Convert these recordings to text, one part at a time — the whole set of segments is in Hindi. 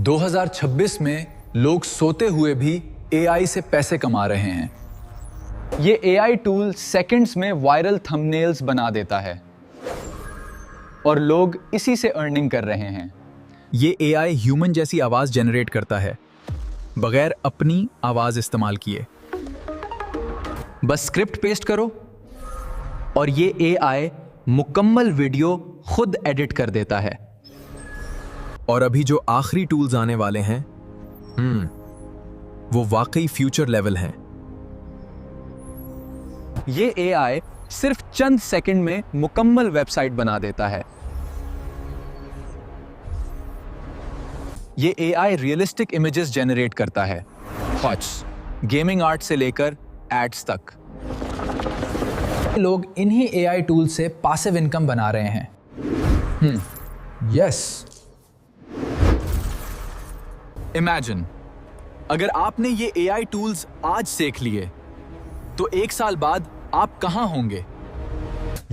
2026 में लोग सोते हुए भी एआई से पैसे कमा रहे हैं। ये एआई टूल सेकंड्स में वायरल थंबनेल्स बना देता है और लोग इसी से अर्निंग कर रहे हैं। ये एआई ह्यूमन जैसी आवाज जनरेट करता है बगैर अपनी आवाज इस्तेमाल किए। बस स्क्रिप्ट पेस्ट करो और ये एआई मुकम्मल वीडियो खुद एडिट कर देता है। और अभी जो आखिरी टूल्स आने वाले हैं वो वाकई फ्यूचर लेवल हैं। ये एआई सिर्फ चंद सेकंड में मुकम्मल वेबसाइट बना देता है। ये एआई रियलिस्टिक इमेजेस जनरेट करता है, थॉट्स, गेमिंग आर्ट से लेकर एड्स तक। लोग इन्हीं एआई टूल से पासिव इनकम बना रहे हैं। यस। इमेजिन अगर आपने ये एआई टूल्स आज सीख लिए तो 1 साल बाद आप कहां होंगे?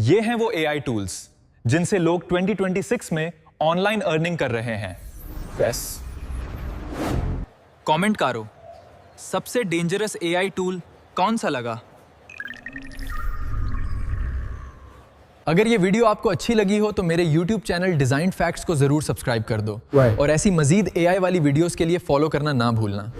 ये हैं वो एआई टूल्स जिनसे लोग 2026 में ऑनलाइन अर्निंग कर रहे हैं। यस। कमेंट करो, सबसे डेंजरस एआई टूल कौन सा लगा? अगर ये वीडियो आपको अच्छी लगी हो तो मेरे YouTube चैनल डिजाइन फैक्ट्स को जरूर सब्सक्राइब कर दो। और ऐसी मजीद एआई वाली वीडियोस के लिए फॉलो करना ना भूलना।